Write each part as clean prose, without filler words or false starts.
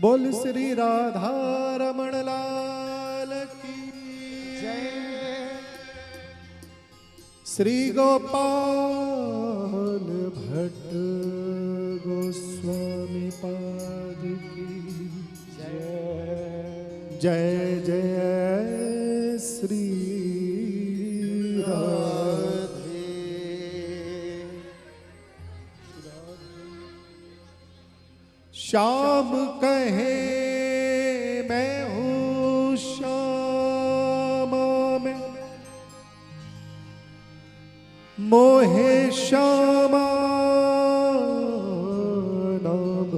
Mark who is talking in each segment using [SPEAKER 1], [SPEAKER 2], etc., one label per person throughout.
[SPEAKER 1] बोल श्री राधा रमण लाल की जय। श्री गोपाल भट्ट गोस्वामी पाद की जय। जय जय श्री राधे। श्याम कहे मैं हूँ श्यामा में, मोहे श्यामा नाम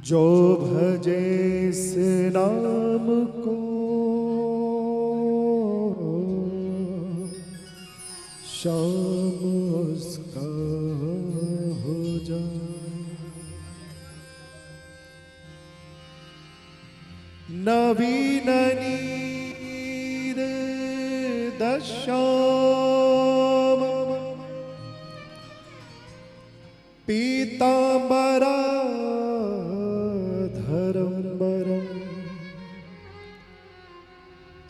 [SPEAKER 1] जो भजे इस नाम को श्याम उसका हो जाए। नवीन नीर दश्याम पीतांबरा धरंबरम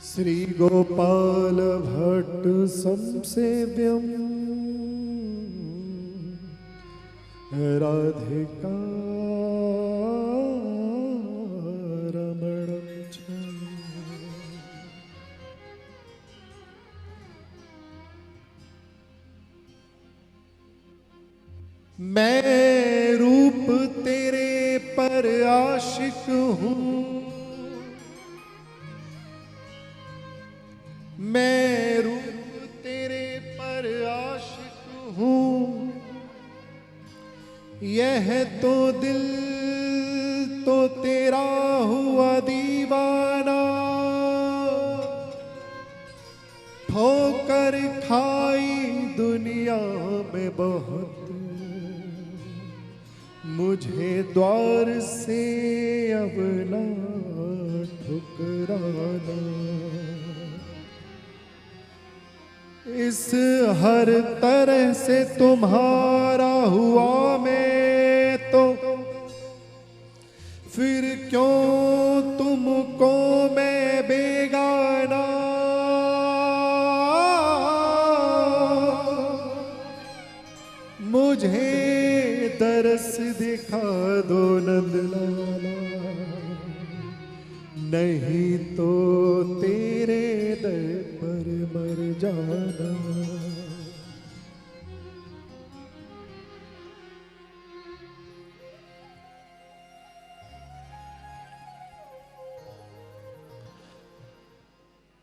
[SPEAKER 1] श्री गोपाल भट्ट संसेव्यम राधिका रमणं च। मैं रूप तेरे पर आशिक हूँ, मैं रूप तेरे पर आशिक हूँ, यह तो दिल तो तेरा हुआ दीवाना। ठोकर खाई दुनिया में बहुत, मुझे द्वार से अब ना ठुकराना। इस हर तरह से तुम्हारा हुआ मैं तो, फिर क्यों तुमको मैं बेगाना। मुझे दरस दिखा दो नंदलाला, नहीं तो तेरे दर पर मर जाना।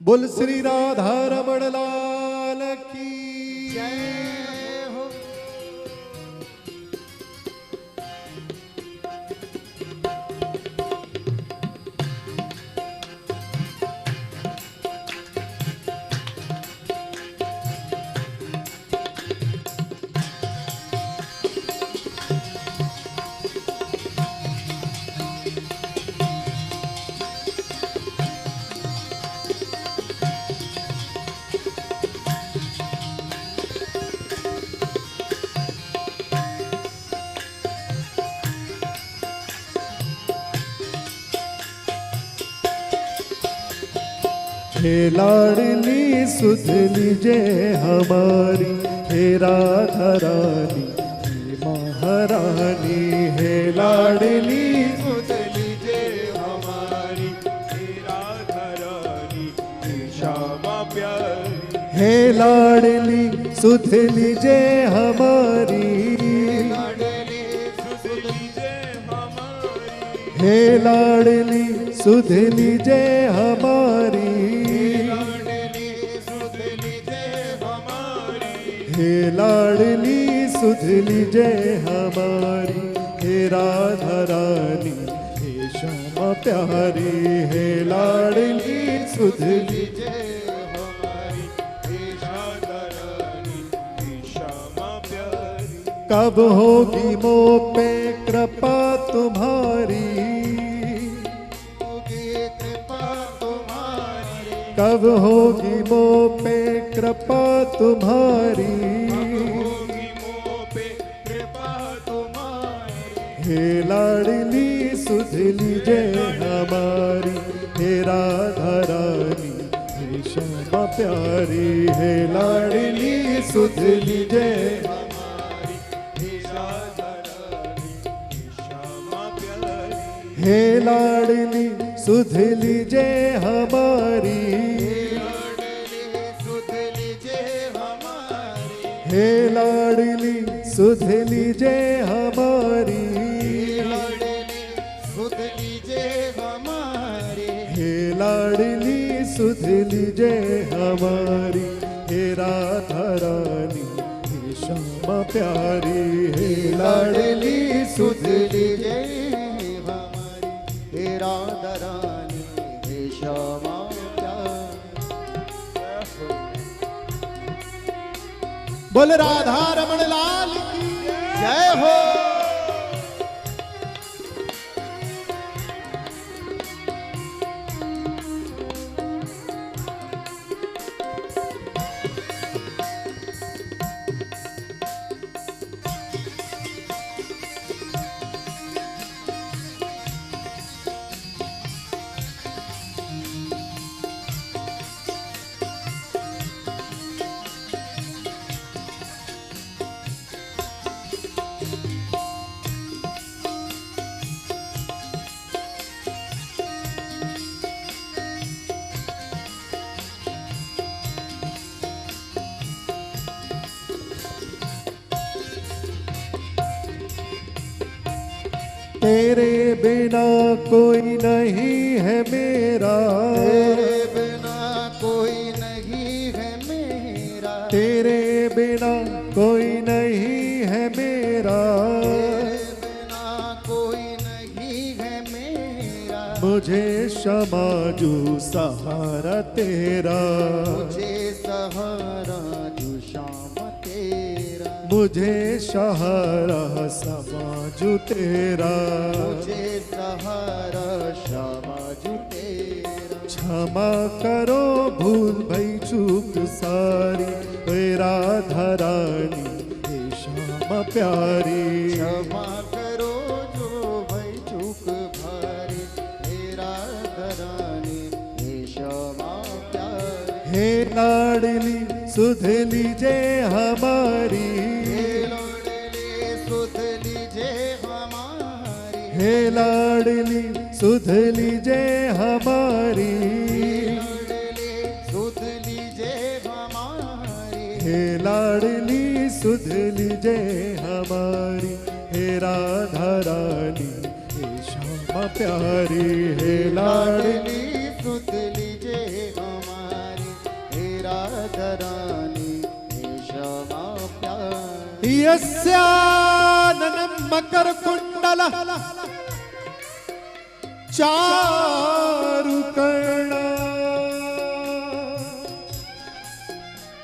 [SPEAKER 1] बोल श्री राधा रमण लाल की जय हो। हे लाडली सुध लीजे हमारी, हे राधा रानी हे महारानी। हे लाडली सुध लीजे हमारी, हे राधा रानी हे श्यामा प्यारी। हे लाडली सुध लीजे हमारी, हे लाडली सुध लीजे हमारी। हे लाडली सुध लीजे हमारी, हे राधा रानी हे श्यामा प्यारी। हे लाडली सुध लीजे हमारी, हे राधा रानी हे श्यामा प्यारी। कब होगी मोह पे कृपा तुम्हारी, कब होगी मोह पे कृपा तुम्हारी। सुध लीजे हमारी, हे राधा रानी हे श्यामा प्यारी, हे लाडली सुध लीजे हमारी, हे राधा रानी हे श्यामा प्यारी, हे लाडली सुध लीजे हमारी, हे लाडली सुध लीजे हमारी,
[SPEAKER 2] सुध लीजे हमारे,
[SPEAKER 1] हे लाडली सुध लीजे हमारी, हे राधा रानी हे श्यामा प्यारी, हे लाडली सुध लीजे
[SPEAKER 2] हमारी, हे राधा रानी हे श्यामा प्यारी। बोल राधा रमण लाल की जय हो।
[SPEAKER 1] तेरे बिना कोई नहीं है मेरा,
[SPEAKER 2] तेरे बिना कोई नहीं है मेरा,
[SPEAKER 1] तेरे बिना कोई नहीं है मेरा,
[SPEAKER 2] तेरे बिना कोई नहीं है मेरा,
[SPEAKER 1] मुझे क्षमा जो सहारा तेरा,
[SPEAKER 2] मुझे सहारा जो श्याम तेरा,
[SPEAKER 1] मुझे सहारा समाजू तेरा,
[SPEAKER 2] मुझे सहारा श्यामाजू तेरा।
[SPEAKER 1] क्षमा करो भूल भई चूक सारी, हे राधा रानी हे श्यामा प्यारी,
[SPEAKER 2] क्षमा करो जो भई चूक भारी, हे राधा रानी हे श्यामा प्यारी,
[SPEAKER 1] हे लाडली सुध लीजे हमारी,
[SPEAKER 2] सुध लीजे हमारी,
[SPEAKER 1] हे लाडली सुध लीजे हमारी,
[SPEAKER 2] सुध लीजे हमारी,
[SPEAKER 1] हे लाडली सुध लीजे हमारी, हे राधा रानी हे श्यामा प्यारी, हे लाडली
[SPEAKER 2] सुध लीजे हमारी, हे राधा रानी हे श्यामा प्यारी।
[SPEAKER 1] यस्याननं मकर कुंडल चारुकर्णा,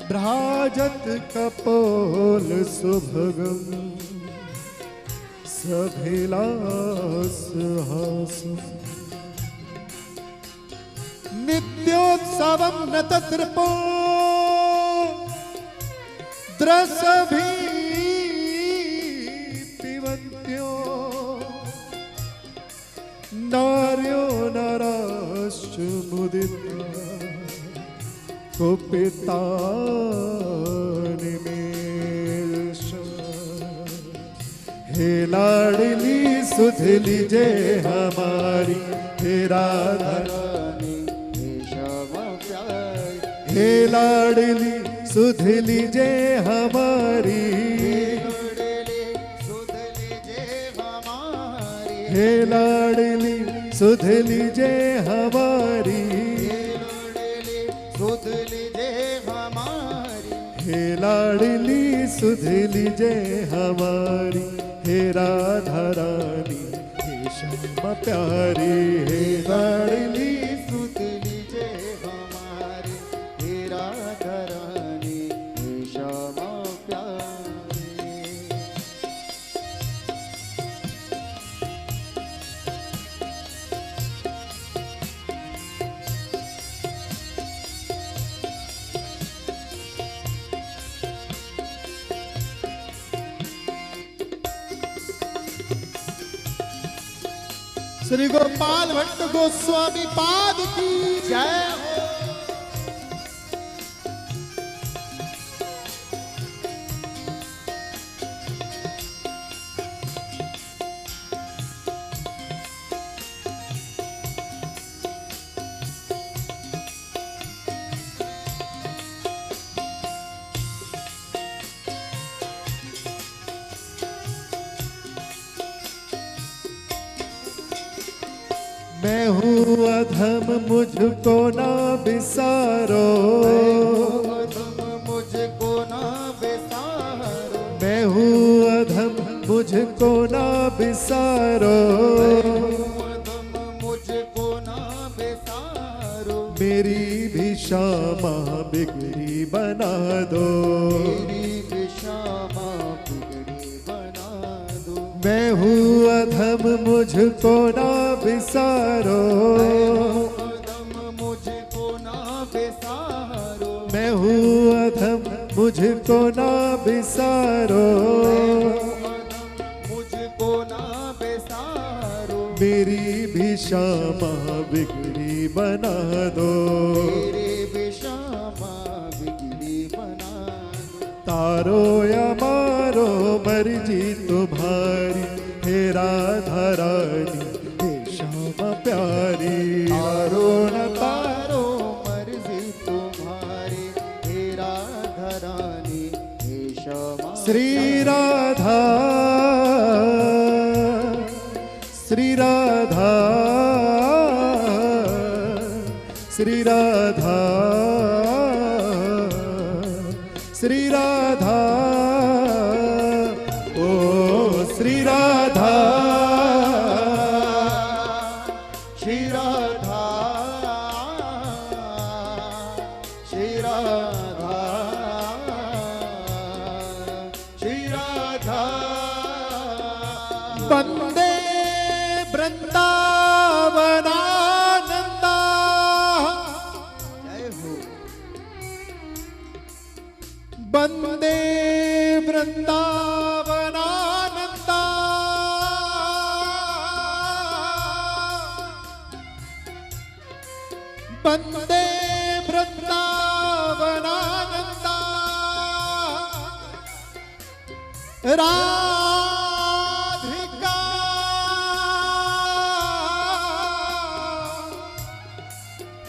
[SPEAKER 1] भ्राजत कपोल सुभगम सभिलास हासम, नित्योत्सवं न तत्रपो द्रसभी पिबन्त्यो, नार्यो नराश्च मुदिता कुपितानिमेष, हे लाडली सुध लीजे हमारी, हे राधा
[SPEAKER 2] रानी हे श्यामा प्यारी,
[SPEAKER 1] हे लाडली सुध लीजे हमारी,
[SPEAKER 2] सुध लीजे हमारी,
[SPEAKER 1] हे लाडली सुध लीजे हमारी,
[SPEAKER 2] सुध लीजे हमारी,
[SPEAKER 1] हे लाडली सुध लीजे हमारी, हे राधा रानी हे श्यामा प्यारी, हे लाडली
[SPEAKER 2] सुध लीजे हमारी, हे राधा रानी हे श्यामा प्यारी। श्री गोपाल भट्ट गोस्वामी पाद की जय हो।
[SPEAKER 1] मैं हूँ अधम मुझको ना बिसारो,
[SPEAKER 2] तुम मुझको ना बिसारो।
[SPEAKER 1] मैं हूँ अधम मुझको ना बिसारो,
[SPEAKER 2] तुम मुझको ना बिसारो।
[SPEAKER 1] मेरी भी क्षमा बिगड़ी बना दो,
[SPEAKER 2] मेरी भी क्षमा बिगड़ी बना दो।
[SPEAKER 1] मैं हूँ अधम मुझको ना बिसारो,
[SPEAKER 2] मुझको ना बिसारो।
[SPEAKER 1] मैं हूँ अधम मुझको ना बिसारो,
[SPEAKER 2] मुझको ना बिसारो।
[SPEAKER 1] मेरी भी क्षमा बिगड़ी बना दो,
[SPEAKER 2] मेरी भी क्षमा बिगड़ी बना दो।
[SPEAKER 1] तारो या मारो मर्जी तुम्हारी, हे राधा रानी हे श्यामा प्यारी।
[SPEAKER 2] तारो न तारो मर्जी तुम्हारी, हे राधा रानी हे श्यामा।
[SPEAKER 1] श्री राधा श्री राधा श्री राधा श्री राधा ओ श्री राधा
[SPEAKER 2] श्री राधा श्री राधा श्री राधा।
[SPEAKER 1] वंदे वृंदावनानंदा,
[SPEAKER 2] जय हो।
[SPEAKER 1] वंदे वृंदावनानंदा, वंदे वृंदावनानंदा। राधिका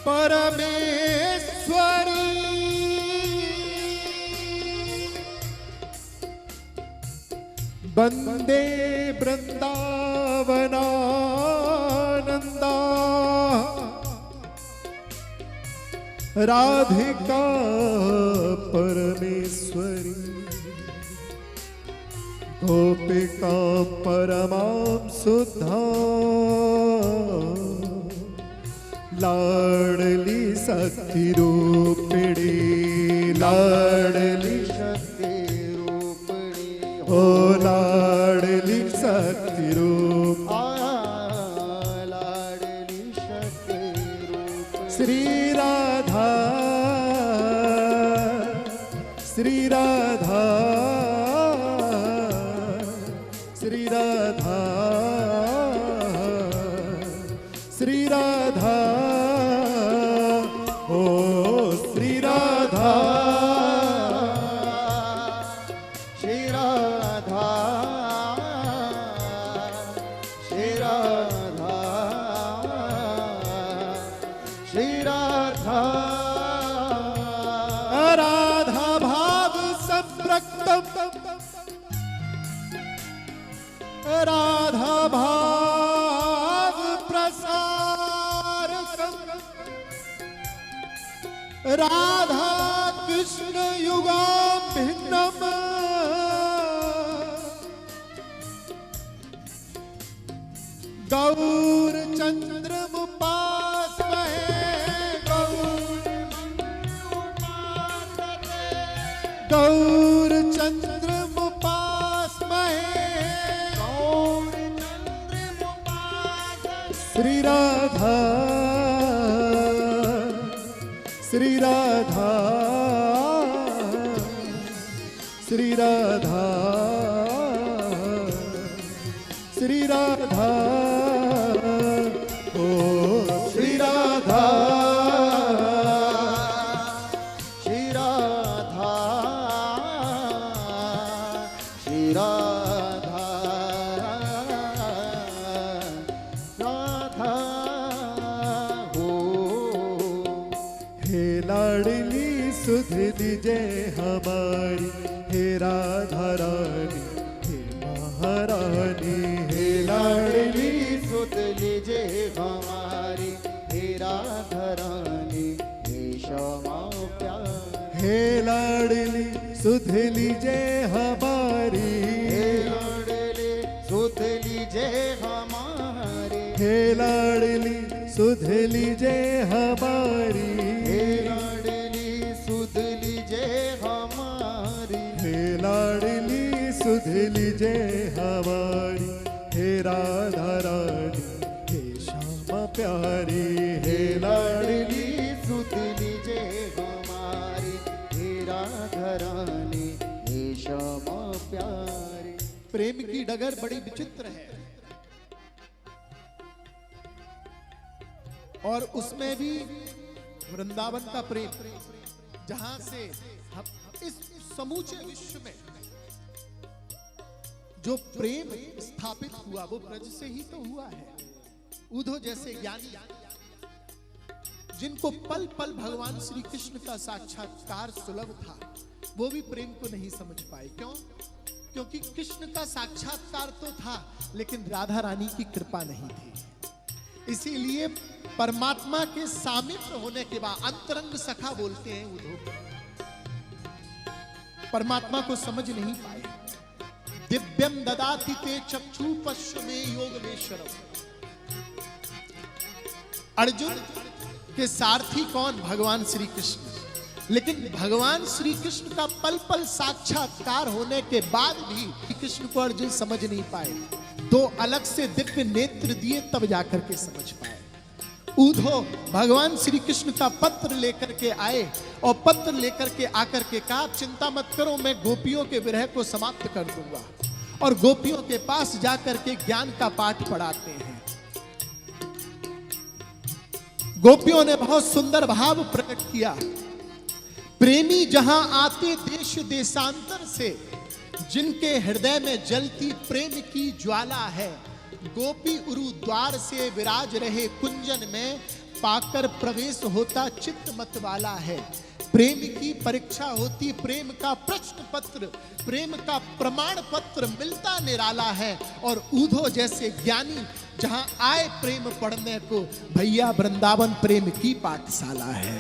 [SPEAKER 1] परमेश्वरी, वंदे वृंदावनानंदा। राधिका परमेश्वरी, गोपिका परमां सुधा, लाडली शक्ति रूपिणी, लाडली
[SPEAKER 2] शक्ति रूपिणी
[SPEAKER 1] ओ लाडली शक्ति रूप।
[SPEAKER 2] लाडली शक्ति रूपिणी।
[SPEAKER 1] श्री राधा श्री राधा श्री राधा श्री राधा ओ श्री राधा
[SPEAKER 2] श्री राधा श्री राधा श्री राधा।
[SPEAKER 1] राधा भाव संप्रक्तम, राधा भाव प्रसारकम, राधा कृष्ण युगां भिन्नम, गौर चंद्रमुपास्महे, गौर चंद्रमुपास्महे। श्री राधा श्री राधा श्री राधा श्री राधा
[SPEAKER 2] राधा राधा हो।
[SPEAKER 1] हे लाडली सुध लीजे हमारी, हे राधा रानी, हे महारानी। हे
[SPEAKER 2] लाडली सुध लीजे हमारी, हे राधा रानी, हे श्यामा प्यारी।
[SPEAKER 1] हे लाडली सुध लीजे हमारी,
[SPEAKER 2] हे लाडली सुध लीजे हमारी,
[SPEAKER 1] हे लाडली सुध लीजे हमारी।
[SPEAKER 2] हे लाडली सुध लीजे हमारी,
[SPEAKER 1] हे लाडली सुध लीजे हमारी, हे राधा रानी, हे श्यामा प्यारी। हे
[SPEAKER 2] लाडली सुध लीजे हमारी, हे राधा रानी, हे श्यामा प्यारी।
[SPEAKER 1] प्रेम की डगर बड़ी विचित्र है और उसमें भी वृंदावन का प्रेम, जहां से हम इस समूचे विश्व में जो प्रेम स्थापित हुआ वो ब्रज से ही तो हुआ है। उद्धव जैसे ज्ञानी जिनको पल पल भगवान श्री कृष्ण का साक्षात्कार सुलभ था, वो भी प्रेम को नहीं समझ पाए। क्यों? क्योंकि कृष्ण का साक्षात्कार तो था लेकिन राधा रानी की कृपा नहीं थी। इसीलिए परमात्मा के सामीप्य होने के बाद अंतरंग सखा बोलते हैं उद्धव, परमात्मा को समझ नहीं पाए। दिव्यम ददाति ते चक्षु पश्य में योग में शरम। अर्जुन के सारथी कौन? भगवान श्री कृष्ण। लेकिन भगवान श्री कृष्ण का पल पल साक्षात्कार होने के बाद भी कृष्ण को अर्जुन समझ नहीं पाए। दो अलग से दिव्य नेत्र दिए तब जाकर के समझ पाए। उद्धव भगवान श्री कृष्ण का पत्र लेकर के आए और पत्र लेकर के आकर के कहा, चिंता मत करो, मैं गोपियों के विरह को समाप्त कर दूंगा। और गोपियों के पास जाकर के ज्ञान का पाठ पढ़ाते हैं। गोपियों ने बहुत सुंदर भाव प्रकट किया। प्रेमी जहां आते देश देशांतर से, जिनके हृदय में जलती प्रेम की ज्वाला है, गोपी उरु द्वार से विराज रहे कुंजन में, पाकर प्रवेश होता चित्त मत वाला है। प्रेम की परीक्षा होती, प्रेम का प्रश्न पत्र, प्रेम का प्रमाण पत्र मिलता निराला है। और उद्धव जैसे ज्ञानी जहां आए प्रेम पढ़ने को, भैया वृंदावन प्रेम की पाठशाला है।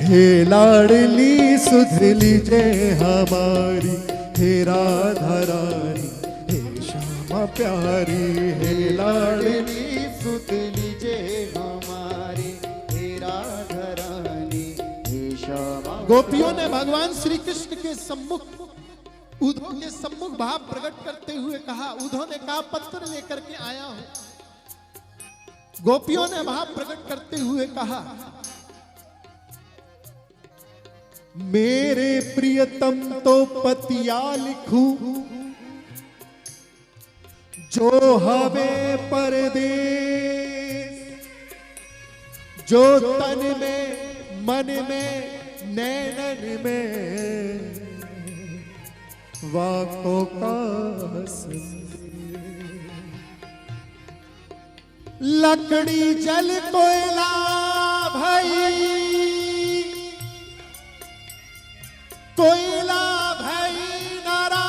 [SPEAKER 1] हे लाडली सुध लीजे हमारी, हे राधा रानी, हे श्यामा प्यारी। हे
[SPEAKER 2] लाडली सुध लीजे हमारी, हे राधा रानी, हे श्यामा।
[SPEAKER 1] गोपियों ने भगवान श्री कृष्ण के सम्मुख, उद्धव के सम्मुख भाव प्रकट करते हुए कहा। उद्धव ने कहा, पत्र लेकर के आया हूं। गोपियों ने भाव प्रकट करते हुए कहा, मेरे प्रियतम तो पतिया लिखूं, जो हवे परदेस, जो तन में मन में नैनन में, वाकों का लकड़ी जल कोयला भाई, कोयला भाई नारा,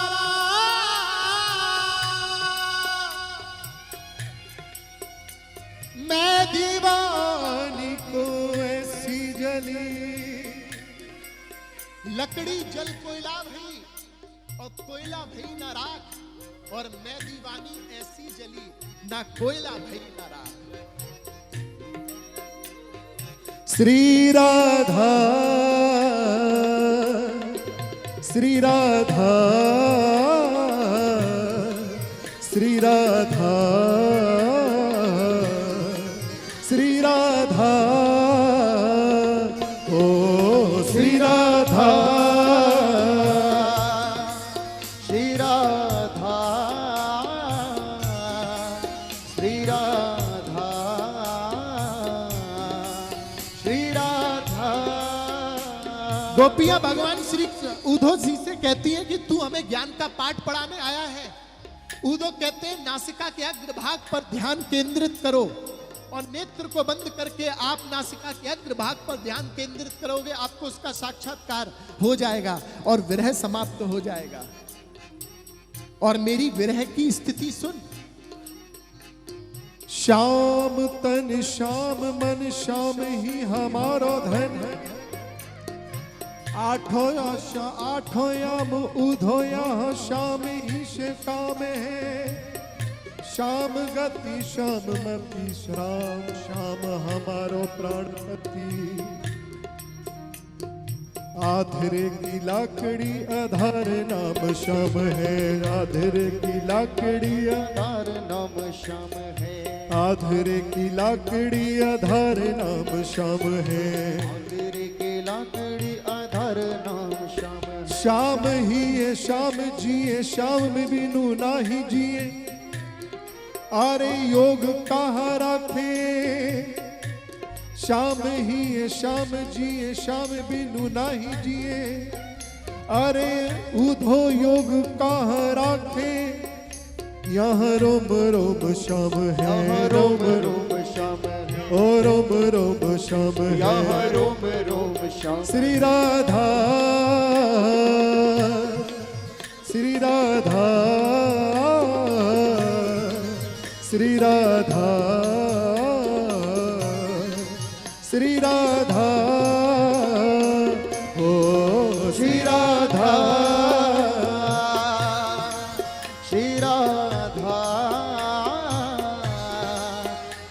[SPEAKER 1] मैं दीवानी को ऐसी जली। लकड़ी जल कोयला भई और कोयला भई ना राख, और मैं दीवानी ऐसी जली, ना कोयला भई ना राख। श्री राधा, श्री राधा, श्री राधा, श्री राधा, ओ श्री राधा,
[SPEAKER 2] श्री राधा, श्री राधा, श्री राधा।
[SPEAKER 1] गोपियां भगवान श्री उधो जी से कहती है कि तू हमें ज्ञान का पाठ पढ़ाने आया है। उधो कहते हैं नासिका के अग्रभाग पर ध्यान केंद्रित करो और नेत्र को बंद करके आप नासिका के अग्रभाग पर ध्यान केंद्रित करोगे, आपको उसका साक्षात्कार हो जाएगा और विरह समाप्त हो जाएगा। और मेरी विरह की स्थिति सुन।
[SPEAKER 2] श्याम तन श्याम मन श्याम ही हमारो धन, आठों याम उधोया श्याम ही से काम है। श्याम गति श्याम मति श्याम श्याम हमारो प्राणपति। आधरे की लाकड़ी आधार नाम श्याम है, आधरे की लाकड़ी
[SPEAKER 3] आधार नाम श्याम है,
[SPEAKER 2] आधरे की लाकड़ी आधार नाम श्याम है।
[SPEAKER 3] आधरे की लाकड़ी आधार नाम श्याम है।
[SPEAKER 2] श्याम ही है श्याम जिए, श्याम में बिनु नाही जिए। अरे योग कहाँ राखे, श्याम ही है श्याम जिए, श्याम बिनु नाही जिए। अरे उधो योग कहाँ राखे, यहाँ रोम रोम श्याम है,
[SPEAKER 3] रोम रोम श्याम है,
[SPEAKER 2] ओ रोम रोम श्याम है।
[SPEAKER 3] यहाँ रोम रोम श्याम।
[SPEAKER 2] श्री राधा श्री राधा श्री राधा श्री राधा ओ श्री राधा
[SPEAKER 3] श्री राधा।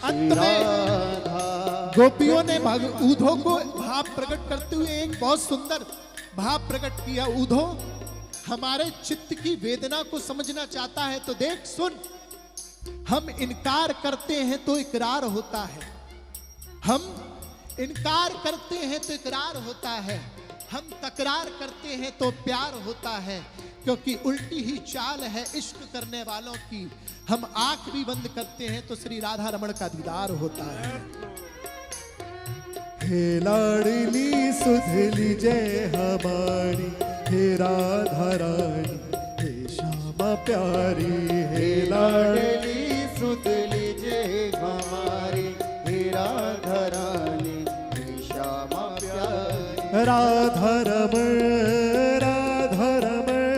[SPEAKER 1] अंत में गोपियों ने उधो को भाव प्रकट करते हुए एक बहुत सुंदर भाव प्रकट किया। उधो हमारे चित्त की वेदना को समझना चाहता है तो देख सुन, हम इनकार करते हैं तो इकरार होता है, हम इनकार करते हैं तो इकरार होता है, हम तकरार करते हैं तो प्यार होता है। क्योंकि उल्टी ही चाल है इश्क करने वालों की। हम आंख भी बंद करते हैं तो श्री राधा रमण का दीदार होता है।
[SPEAKER 2] हे लाडली सुधली जय हमारी, हे राधा रानी हे श्यामा प्यारी। हे लाडली
[SPEAKER 3] सुधली जय हमारी, हे राधा रानी हे श्यामा प्यारी।
[SPEAKER 2] राधा रमण राधा रमण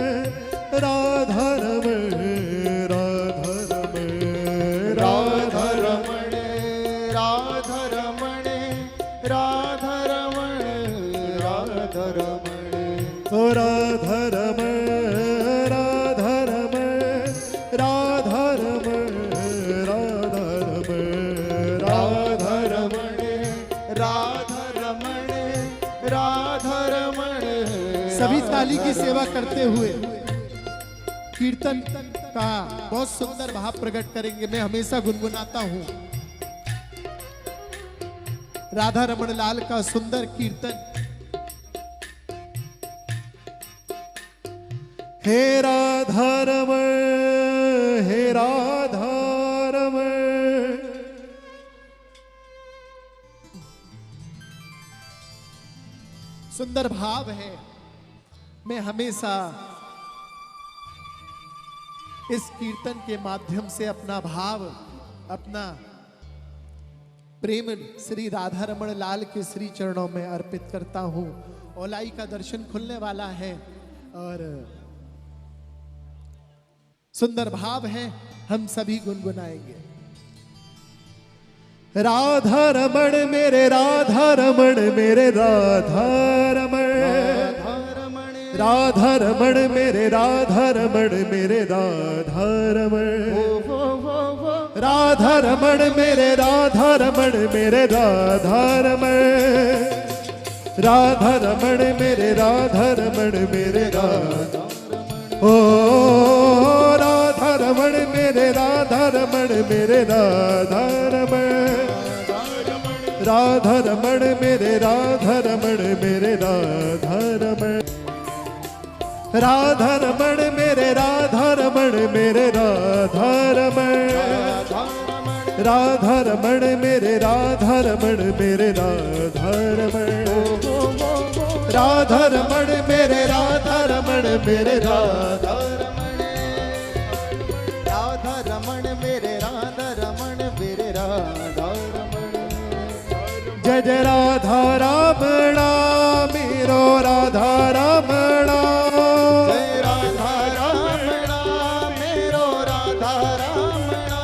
[SPEAKER 2] राधा रमण राधा रमण
[SPEAKER 3] राधा रमण राधा रमण राधा रमण राधा रमण।
[SPEAKER 2] ओ राधा रमण राधा रमण राधा रमण राधा रमण
[SPEAKER 3] राधा रमण राधा रमण राधा रमण।
[SPEAKER 1] सभी ताली की सेवा करते हुए कीर्तन का बहुत सुंदर भाव प्रकट करेंगे। मैं हमेशा गुनगुनाता हूं राधा रमण लाल का सुंदर कीर्तन।
[SPEAKER 2] हे राधा रमण हे राधा रमण।
[SPEAKER 1] सुंदर भाव है। मैं हमेशा इस कीर्तन के माध्यम से अपना भाव, अपना प्रेम श्री राधा रमण लाल के श्री चरणों में अर्पित करता हूं। ओलाई का दर्शन खुलने वाला है और सुंदर भाव है, हम सभी गुनगुनाएंगे।
[SPEAKER 2] राधा रमण मेरे राधा रमण मेरे राधा रमण। राधा रमण मेरे राधा रमण मेरे राधा रमण। राधा रमण मेरे राधा रमण मेरे राधा रमण। राधा रमण मेरे राधा रमण मेरे राधा। ओ राधा रमण मेरे राधा रमण मेरे राधा रमण। राधा रमण मेरे राधा रमण मेरे राधा रमण। राधा रमण मेरे राधा रमण मेरे राधा रमण। राधा रमण मेरे राधा रमण मेरे राधा रमण। राधा रमण मेरे राधा रमण मेरे राधा
[SPEAKER 3] राधा रमण मेरे राधा रमण मेरे राधा रमण
[SPEAKER 2] जय जय राधा रमणा मेरो राधा रमणा
[SPEAKER 3] जय राधा रमणा मेरो राधा रमणा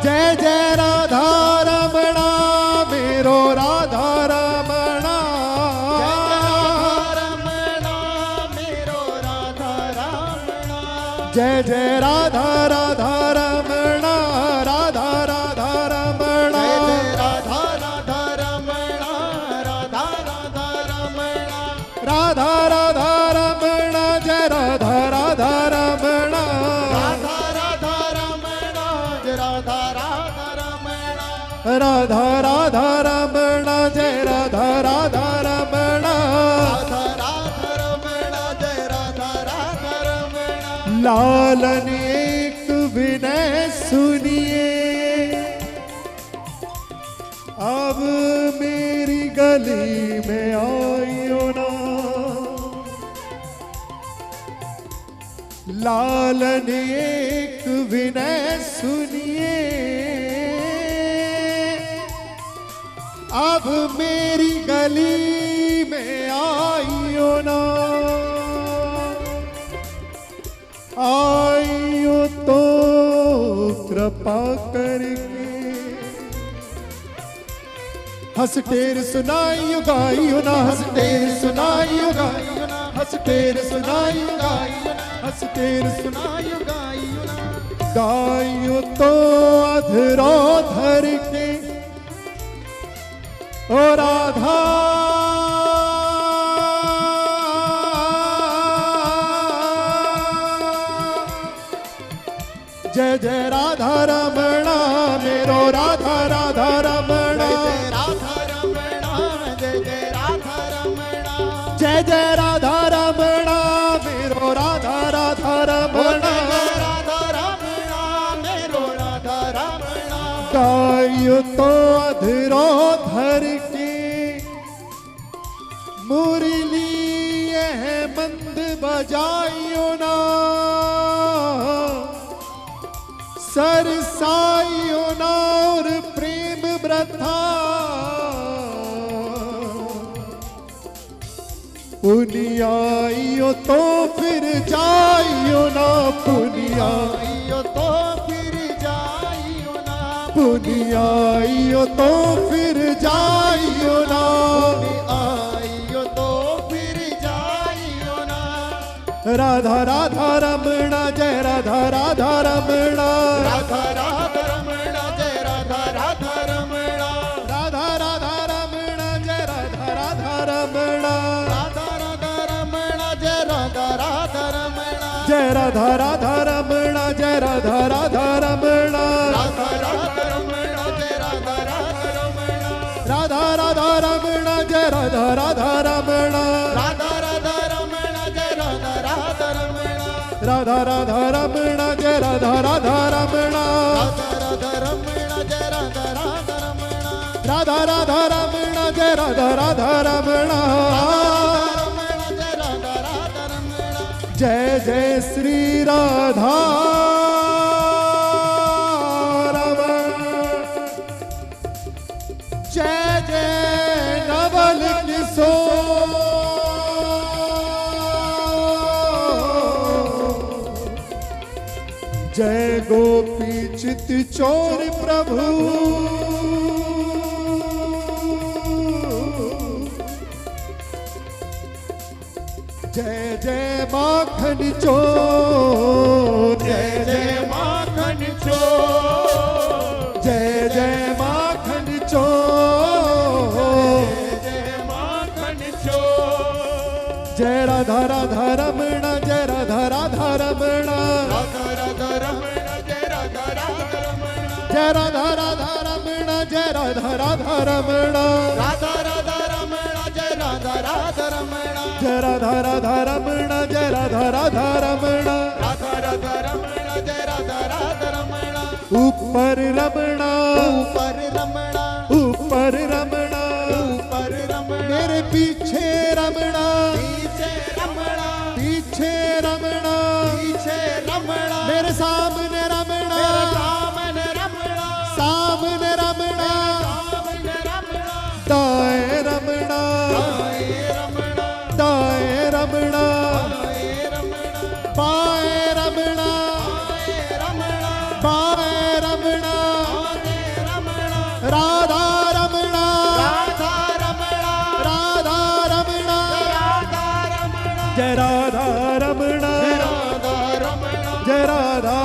[SPEAKER 2] जय जय राधा रमणा मेरो राधा रमणा जय जय राधा राधा रमणा राधा राधा रमणा
[SPEAKER 3] राधा राधा रमणा राधा राधा रमणा
[SPEAKER 2] राधा राधा रमणा जय राधा राधा रमणा
[SPEAKER 3] राधा राधा रमणा जय राधा राधा रमणा
[SPEAKER 2] राधा राधा रमणा जय राधा राधा रमणा
[SPEAKER 3] राधा राधा रमणा जय राधा राधा रमणा
[SPEAKER 2] लालन एक विनय सुनिए अब मेरी गली में आइयो ना लालन एक विनय सुनिए अब मेरी गली में आइयो ना आइयो तो कृपा करके हंस टेर सुनाइयो गाइयो ना हंस टेर सुनाइयो गाइयो ना हंस टेर सुनाइयो गाइयो ना हंस टेर सुनाइयो
[SPEAKER 3] गाइयो ना
[SPEAKER 2] गाइयो तो अधरो धर के ओ राधा जय जय राधा रमणा मेरो राधा राधा रमणा
[SPEAKER 3] जय राधा रमणा जय जय राधा रमणा
[SPEAKER 2] जय जय राधा रमणा मेरो राधा राधा रमणा
[SPEAKER 3] राधा रमणा मेरो राधा रमणा
[SPEAKER 2] गाइयो तो अधरो धर के मुरली यह मंद बजाइयो ना सरसाइयो ना और प्रेम व्रथा पुनियाइयो तो फिर जाइयो ना पुनियाइयो
[SPEAKER 3] तो फिर जाइयो ना
[SPEAKER 2] पुनियाइयो तो फिर जाइयो ना
[SPEAKER 3] आइयो तो फिर जाइयो ना
[SPEAKER 2] राधा राधा रमणा जय राधा राधा रमणा
[SPEAKER 3] राधा राधा रमणा जय राधा राधा रमणा
[SPEAKER 2] राधा राधा रमणा जय राधा राधा रमणा
[SPEAKER 3] राधा राधा रमणा जय राधा राधा रमणा
[SPEAKER 2] जय राधा राधा रमणा जय राधा राधा रमणा
[SPEAKER 3] राधा राधा रमणा जय राधा राधा रमणा
[SPEAKER 2] राधा राधा रमणा जय राधा राधा रमणा
[SPEAKER 3] राधा राधा रमणा जय राधा राधा रमणा
[SPEAKER 2] राधा राधा रमणा जय राधा राधा रमणा
[SPEAKER 3] राधा राधा रमणा जय राधा राधा रमणा
[SPEAKER 2] राधा राधा रमणा जय जय श्री राधा रमण जय जय नवल किशोर जय गोपी चित चोर प्रभु जय जय माखन चोर जय जय माखन चोर जय जय माखन चोर जय माखन चोर जय राधा राधा रमणा जय राधा राधा रमणा
[SPEAKER 3] राधा राधा रमणा जय राधा राधा रमणा
[SPEAKER 2] जय राधा राधा रमणा जय राधा राधा रमणा
[SPEAKER 3] राधा राधा रमणा जय राधा राधा रमणा
[SPEAKER 2] जय राधा राधा रमणा जय राधा राधा रमणा
[SPEAKER 3] राधा राधा रमणा जय राधा राधा रमणा
[SPEAKER 2] ऊपर रमणा
[SPEAKER 3] ऊपर रमणा
[SPEAKER 2] ऊपर रमणा
[SPEAKER 3] ऊपर रमणा
[SPEAKER 2] मेरे पीछे रमणा पीछे रमणा,
[SPEAKER 3] पीछे रमणा,
[SPEAKER 2] मेरे सामने रमणा,
[SPEAKER 3] मेरे सामने रमणा,
[SPEAKER 2] सामने रमणा,
[SPEAKER 3] सामने रमणा,
[SPEAKER 2] दाएं रमणा,
[SPEAKER 3] दाएं रमणा,
[SPEAKER 2] दाएं रमणा,
[SPEAKER 3] दाएं रमणा,
[SPEAKER 2] बाएं रमणा,
[SPEAKER 3] बाएं रमणा,
[SPEAKER 2] बाएं रमणा,
[SPEAKER 3] बाएं रमणा,
[SPEAKER 2] राधा रमणा,
[SPEAKER 3] राधा रमणा,
[SPEAKER 2] राधा रमणा,
[SPEAKER 3] राधा रमणा,
[SPEAKER 2] जय राधा रमणा,
[SPEAKER 3] राधा रमणा,
[SPEAKER 2] जय राधा